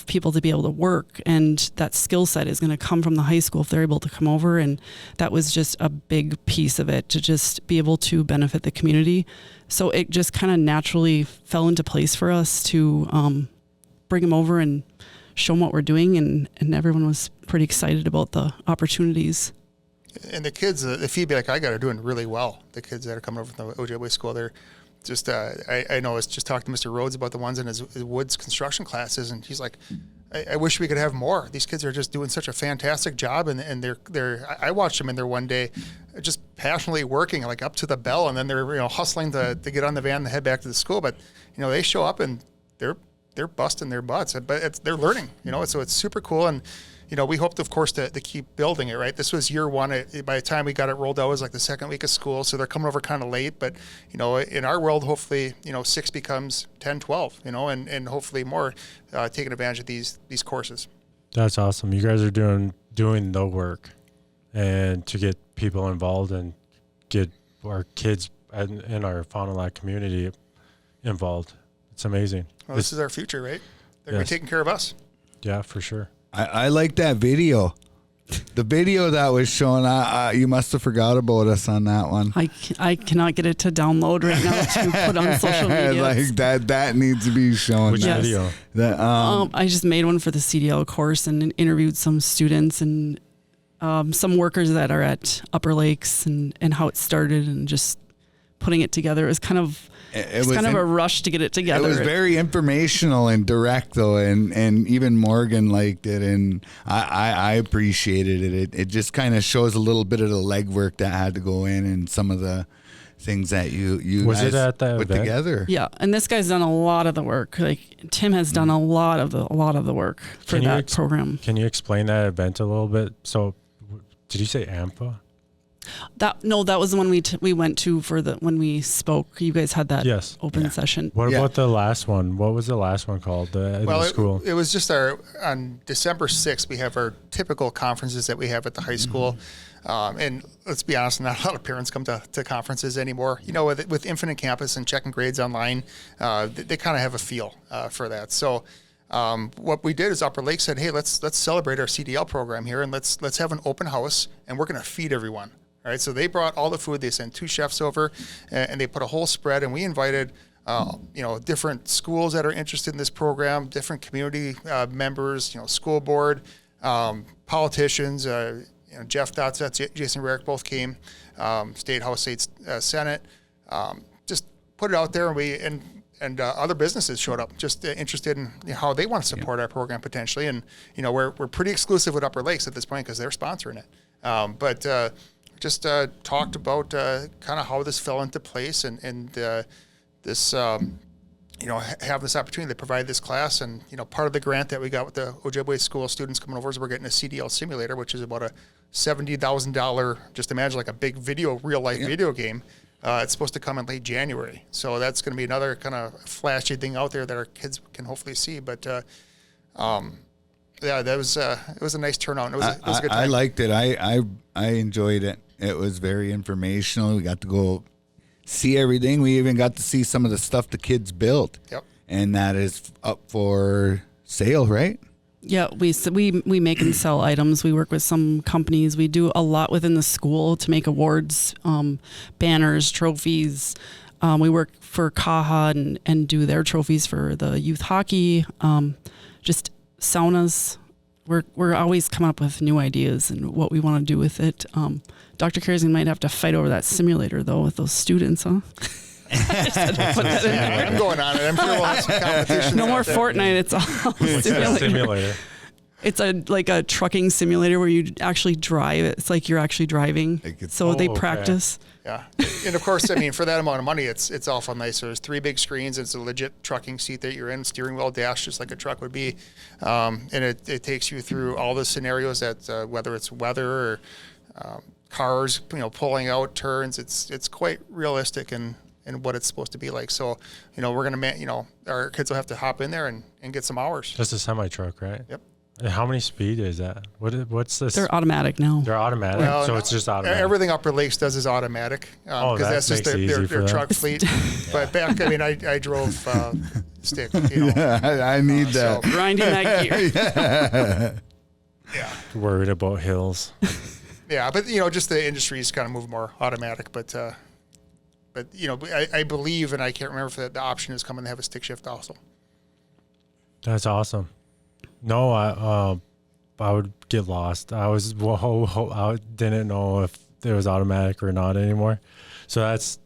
C: people to be able to work, and that skill set is going to come from the high school if they're able to come over. And that was just a big piece of it, to just be able to benefit the community. So it just kind of naturally fell into place for us to bring them over and show them what we're doing, and everyone was pretty excited about the opportunities.
D: And the kids, the feedback I got are doing really well. The kids that are coming over from the Ojibwe school, they're just, I know I was just talking to Mr. Rhodes about the ones in his woods construction classes, and he's like, I wish we could have more. These kids are just doing such a fantastic job, and I watched them in there one day, just passionately working, like up to the bell, and then they're hustling to get on the van and head back to the school. But they show up and they're busting their butts, but they're learning, so it's super cool. And we hoped, of course, to keep building it, right? This was year one. By the time we got it rolled out, it was like the second week of school, so they're coming over kind of late. But, in our world, hopefully, 6 becomes 10, 12, and hopefully more, taking advantage of these courses.
A: That's awesome. You guys are doing the work, and to get people involved and get our kids in our Fond du Lac community involved. It's amazing.
D: Well, this is our future, right? They're going to be taking care of us.
A: Yeah, for sure.
B: I like that video. The video that was shown, you must have forgot about us on that one.
C: I cannot get it to download right now to put on social media.
B: Like that needs to be shown.
A: Which video?
C: I just made one for the CDL course and interviewed some students and some workers that are at Upper Lakes and how it started, and just putting it together. It was kind of a rush to get it together.
B: It was very informational and direct, though, and even Morgan liked it, and I appreciated it. It just kind of shows a little bit of the legwork that had to go in, and some of the things that you
A: was
B: guys
A: it at that
B: put
A: event?
B: together.
C: Yeah, and this guy's done a lot of the work. Like Tim has done a lot of the work for that program.
A: Can you explain that event a little bit? So, did you say AMPA?
C: That was the one we went to for when we spoke. You guys had that open session.
A: What about the last one? What was the last one called? The school?
D: It was just on December 6th, we have our typical conferences that we have at the high school. And let's be honest, not a lot of parents come to conferences anymore. With Infinite Campus and checking grades online, they kind of have a feel for that. So what we did is Upper Lake said, hey, let's celebrate our CDL program here, and let's have an open house, and we're going to feed everyone. All right, so they brought all the food. They sent 2 chefs over, and they put a whole spread. And we invited, different schools that are interested in this program, different community members, school board, politicians. Jeff Dotsett, Jason Rarick both came. State House, State Senate. Just put it out there, and other businesses showed up, just interested in how they want to support our program potentially. And we're pretty exclusive with Upper Lakes at this point because they're sponsoring it. But just talked about kind of how this fell into place, and this have this opportunity to provide this class. And part of the grant that we got with the Ojibwe school students coming over is we're getting a CDL simulator, which is about a $70,000. Just imagine like a big real life video game. It's supposed to come in late January, so that's going to be another kind of flashy thing out there that our kids can hopefully see. But that was it was a nice turnout. It was a good time.
B: I liked it. I enjoyed it. It was very informational. We got to go see everything. We even got to see some of the stuff the kids built.
D: Yep.
B: And that is up for sale, right?
C: Yeah, we make and sell items. We work with some companies. We do a lot within the school to make awards, banners, trophies. We work for CAHA and do their trophies for the youth hockey. Just saunas. We're always coming up with new ideas and what we want to do with it. Dr. Kersing might have to fight over that simulator though with those students, huh?
D: I'm going on it. I'm sure we'll have some competition.
C: No more Fortnite. It's all simulator. It's like a trucking simulator where you actually drive. It's like you're actually driving. They practice.
D: Yeah. And of course, I mean, for that amount of money, it's awful nice. There's 3 big screens. It's a legit trucking seat that you're in, steering wheel dash, just like a truck would be. And it takes you through all the scenarios that whether it's weather or cars, pulling out turns. It's quite realistic and what it's supposed to be like. So, we're going to, our kids will have to hop in there and get some hours.
A: Just a semi truck, right?
D: Yep.
A: And how many speed is that? What's this?
C: They're automatic now.
A: They're automatic,
D: Well,
A: so
D: no,
A: it's just automatic.
D: Everything Upper Lakes does is automatic because that's just their truck fleet. But back, I mean, I drove stick.
B: I need that.
D: So,
C: Grinding that gear.
D: yeah.
A: Worried about hills.
D: Yeah, but just the industry's kind of moved more automatic. But I believe, and I can't remember if the option is coming to have a stick shift also.
A: That's awesome. No, I would get lost. I didn't know if it was automatic or not anymore. So that's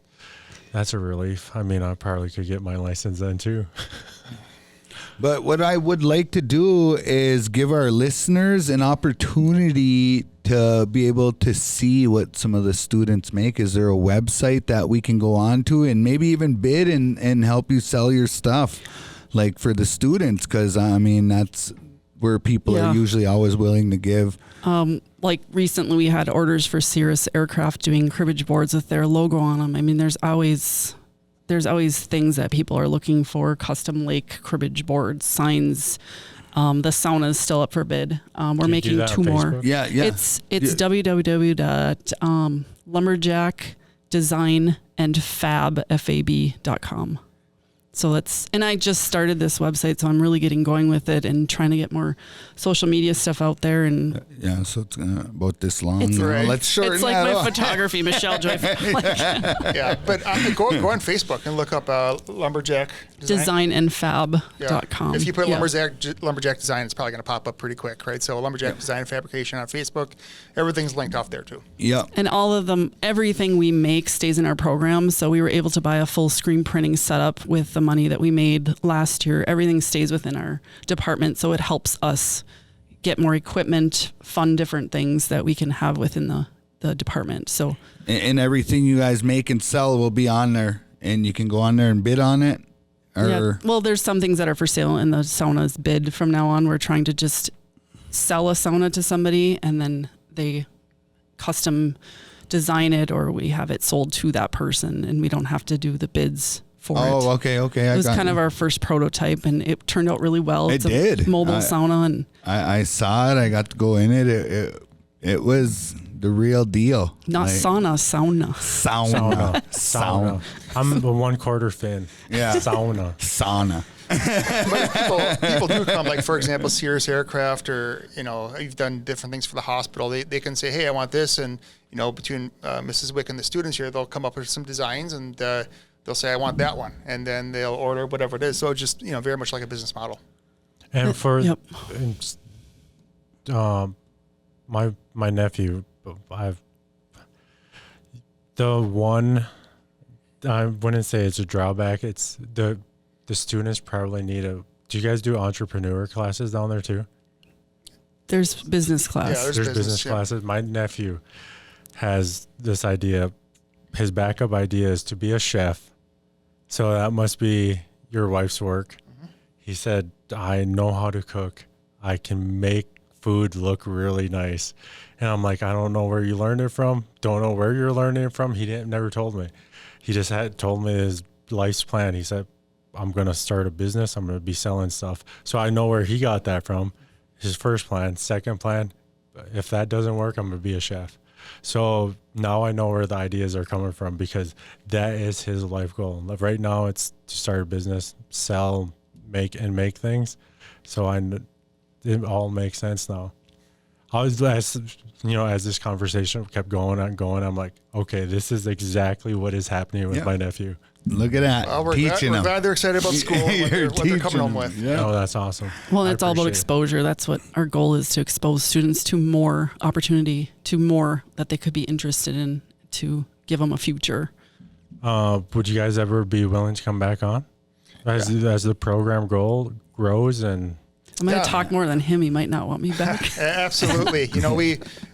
A: a relief. I mean, I probably could get my license then too.
B: But what I would like to do is give our listeners an opportunity to be able to see what some of the students make. Is there a website that we can go on to and maybe even bid and help you sell your stuff, like for the students? Because, I mean, that's where people are usually always willing to give.
C: Like recently we had orders for Cirrus Aircraft doing cribbage boards with their logo on them. I mean, there's always things that people are looking for: custom lake cribbage boards, signs. The sauna is still up for bid. We're making 2 more.
B: Yeah.
C: It's www.lumberjackdesignandfab.com. So and I just started this website, so I'm really getting going with it and trying to get more social media stuff out there. And
B: so it's about this long.
C: It's,
B: Let's shorten
C: it's like
B: that
C: my
B: up.
C: photography, Michelle Joy.
D: Yeah, but go on Facebook and look up Lumberjack
C: Designandfab.com.
D: Yeah. If you put Lumberjack Design, it's probably going to pop up pretty quick, right? So Lumberjack Design and Fabrication on Facebook, everything's linked off there too.
B: Yeah.
C: And all of them, everything we make stays in our program. So we were able to buy a full screen printing setup with the money that we made last year. Everything stays within our department, so it helps us get more equipment, fund different things that we can have within the department. So
B: And everything you guys make and sell will be on there, and you can go on there and bid on it.
C: Well, there's some things that are for sale in the sauna's bid. From now on, we're trying to just sell a sauna to somebody, and then they custom design it, or we have it sold to that person, and we don't have to do the bids for it.
B: Oh, okay.
C: It was kind of our first prototype, and it turned out really well.
B: It did.
C: Mobile sauna, and
B: I saw it. I got to go in it. It was the real deal.
C: Not sauna.
A: I'm the 1/4 Finn.
B: Yeah.
A: Sauna.
D: But people do come, like for example, Cirrus Aircraft, or you've done different things for the hospital. They can say, hey, I want this, and between Mrs. Wick and the students here, they'll come up with some designs, and they'll say, I want that one, and then they'll order whatever it is. So just very much like a business model.
A: And for my nephew, I wouldn't say it's a drawback. It's the students probably need do you guys do entrepreneur classes down there too?
C: There's business class.
D: Yeah,
A: there's business classes. My nephew has this idea. His backup idea is to be a chef. So that must be your wife's work. Mm-hmm. He said, I know how to cook. I can make food look really nice. And I'm like, I don't know where you learned it from. Don't know where you're learning it from. He never told me. He just told me his life's plan. He said, I'm going to start a business. I'm going to be selling stuff. So I know where he got that from. His first plan. Second plan, if that doesn't work, I'm going to be a chef. So now I know where the ideas are coming from, because that is his life goal. Right now it's to start a business, sell, make things. So it all makes sense now. As this conversation kept going, I'm like, okay, this is exactly what is happening with my nephew.
B: Look at that.
D: Well, we're
B: teaching
D: glad,
B: them.
D: we're glad they're excited about school and what they're coming home with.
B: Yeah.
A: Oh, that's awesome.
C: Well,
A: I
C: it's all about
A: appreciate it.
C: exposure. That's what our goal is, to expose students to more opportunity, to more that they could be interested in, to give them a future.
A: Would you guys ever be willing to come back on as the program grows? And
C: I'm going to
D: Yeah.
C: talk more than him. He might not want me back.
D: Absolutely.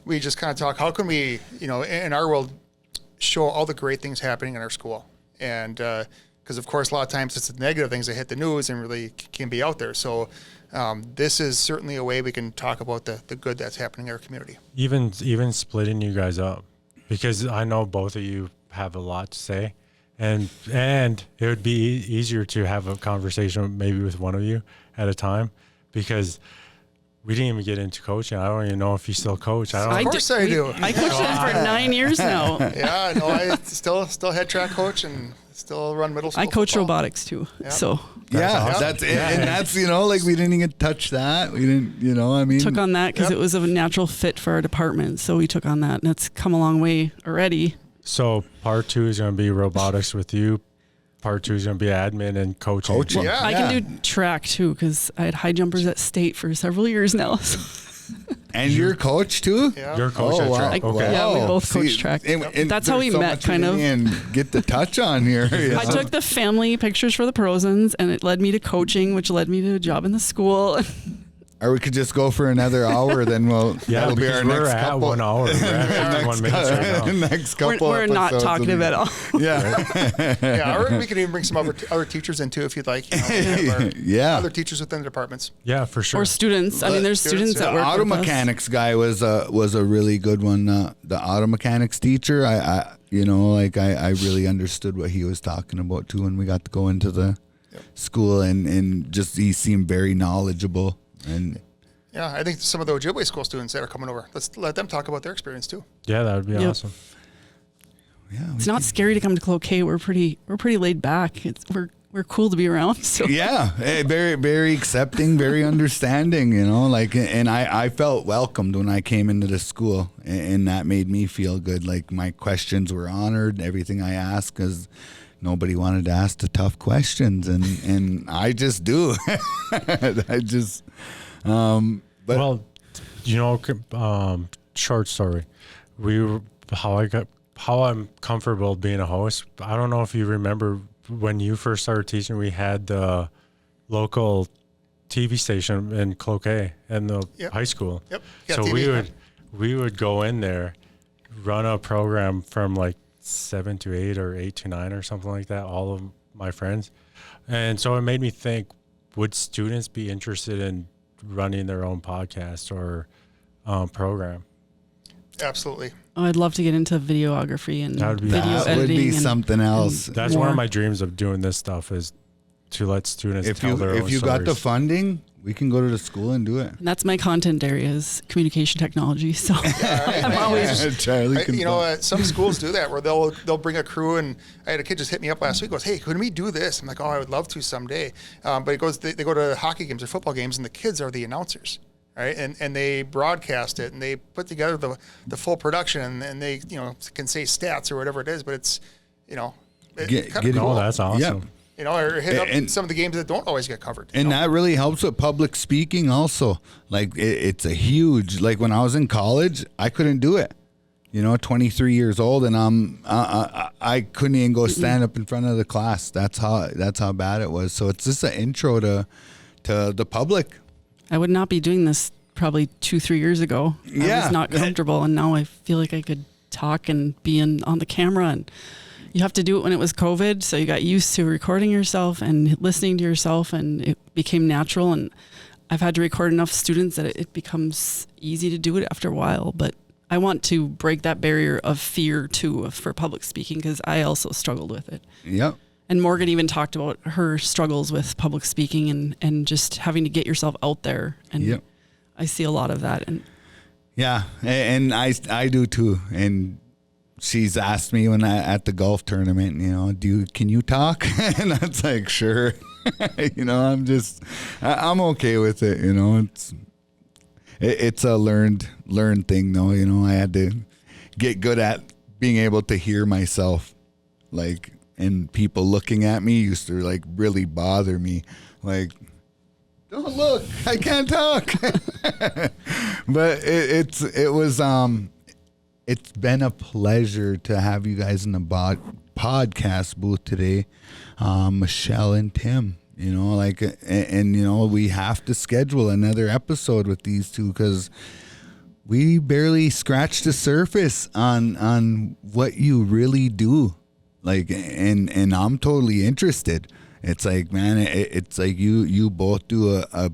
D: We just kind of talk, how can we, in our world, show all the great things happening in our school? And because, of course, a lot of times it's the negative things that hit the news and really can be out there. So this is certainly a way we can talk about the good that's happening in our community.
A: even splitting you guys up, because I know both of you have a lot to say, and it would be easier to have a conversation maybe with one of you at a time, because we didn't even get into coaching. I don't even know if you still coach.
D: Of course I do.
C: I coached him for 9 years now.
D: Yeah, no, I still head track coach and still run middle school
C: I coach
D: football.
C: robotics too.
D: Yeah.
C: So
B: That's it. And that's, like we didn't even touch that. We didn't, I mean.
C: took on that because it was a natural fit for our department. So we took on that, and it's come a long way already.
A: So part 2 is going to be robotics with you. Part 2 is going to be admin and coaching.
B: Coaching.
D: Yeah.
C: I can do track too because I had high jumpers at state for several years now.
B: And you're coach too?
D: Yeah.
A: You're a coach at track. Okay.
C: Yeah, we both coach track. That's how we
B: there's so
C: met,
B: much
C: kind of.
B: we didn't get the touch on here.
C: I took the family pictures for the Prosens, and it led me to coaching, which led me to a job in the school.
B: Or we could just go for another hour, then
A: Yeah,
B: that'll be
A: because
B: our
A: we're
B: next
A: at
B: couple.
A: 1 hour. We're at 51 minutes right now.
B: Next couple
C: We're not
B: episodes
C: talkative at all.
B: Yeah.
D: Yeah, or we can even bring some other teachers in too if you'd like. We have our
B: Yeah.
D: Other teachers within the departments.
A: Yeah, for sure.
C: Or students. I mean, there's
D: Students,
C: students that
B: The
C: work
B: auto
C: with us.
B: mechanics guy was a really good one. The auto mechanics teacher, I really understood what he was talking about too when we got to go into the school, and just he seemed very knowledgeable. And
D: Yeah, I think some of the Ojibwe school students that are coming over, let's let them talk about their experience too.
A: Yeah, that would be
C: Yep.
A: awesome.
B: yeah,
C: It's not scary to come to Cloquet. We're pretty laid back. We're cool to be around. So
B: yeah, very, very accepting, very understanding, and I felt welcomed when I came into the school, and that made me feel good. Like my questions were honored, everything I asked, because nobody wanted to ask the tough questions, and I just do. I just, but
A: Well, short story. How I'm comfortable being a host. I don't know if you remember when you first started teaching, we had the local TV station in Cloquet and the
D: Yep.
A: high school.
D: Yep. Yeah,
A: So
D: TV.
A: we would go in there, run a program from like 7 to 8 or 8 to 9 or something like that, all of my friends. And so it made me think, would students be interested in running their own podcast or program?
D: Absolutely.
C: I'd love to get into videography and
A: That would be
C: video
A: awesome.
B: that would
C: editing.
B: be
C: and-
B: something else.
C: and
A: That's one
C: more.
A: of my dreams of doing this stuff, is to let students
B: If
A: tell their own
B: you got the
A: stories.
B: funding, we can go to the school and do it.
C: And that's my content area, is communication technology. So I'm always
B: Charlie can
D: Some schools do that where they'll bring a crew, and I had a kid just hit me up last week. Goes, hey, could we do this? I'm like, oh, I would love to someday. But it goes, they go to hockey games or football games, and the kids are the announcers, right? And they broadcast it, and they put together the full production, and they can say stats or whatever it is. But it's
B: Get
D: kind
B: it
D: of
A: No,
D: cool.
A: that's awesome.
D: Or hit up
B: And-
D: some of the games that don't always get covered.
B: And that really helps with public speaking also. Like it's a huge, like when I was in college, I couldn't do it. 23 years old, and I couldn't even go stand up in front of the class. That's how bad it was. So it's just an intro to the public.
C: I would not be doing this probably 2-3 years ago. I
B: Yeah.
C: was not comfortable, and now I feel like I could talk and be on the camera. And you have to do it when it was COVID, so you got used to recording yourself and listening to yourself, and it became natural. And I've had to record enough students that it becomes easy to do it after a while. But I want to break that barrier of fear too for public speaking, because I also struggled with it.
B: Yep.
C: And Morgan even talked about her struggles with public speaking and just having to get yourself out there. And
B: Yep.
C: I see a lot of that. And
B: Yeah, and I do too. And she's asked me when at the golf tournament, can you talk? And that's like, sure. I'm okay with it. it's a learned thing though. You know, I had to get good at being able to hear myself, like, and people looking at me used to like really bother me. Like, don't look, I can't talk. But it's been a pleasure to have you guys in the podcast booth today, Michelle and Tim. You know, like, and you know, we have to schedule another episode with these two because we barely scratched the surface on what you really do. Like, and I'm totally interested. It's like, man, it's like you both do a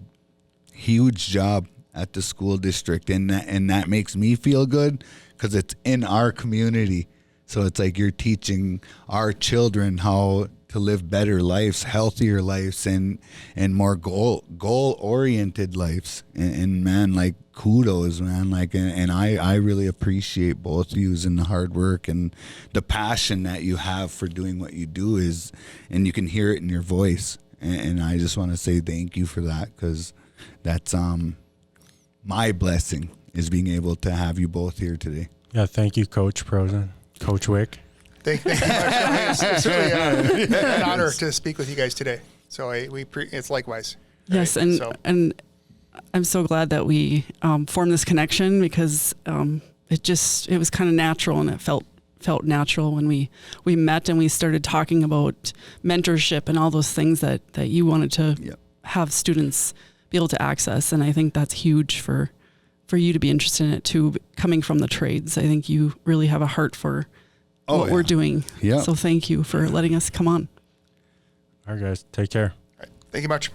B: huge job at the school district, and that makes me feel good because it's in our community. So it's like you're teaching our children how to live better lives, healthier lives, and more goal oriented lives. And man, like, kudos, man. Like, and I really appreciate both of yous and the hard work and the passion that you have for doing what you do and you can hear it in your voice. And I just want to say thank you for that, because that's my blessing is being able to have you both here today.
A: Yeah, thank you, Coach Prosen, Coach Wick.
D: Thank you much. It's really an honor to speak with you guys today. So it's likewise.
C: Yes,
D: right?
C: and I'm so glad that we formed this connection, because it was kind of natural, and it felt natural when we met and we started talking about mentorship and all those things that you wanted to have students be able to access. And I think that's huge for you to be interested in it too, coming from the trades. I think you really have a heart for what we're doing.
B: Yeah.
C: So thank you for letting us come on.
A: All right, guys, take care.
D: All right. Thank you much.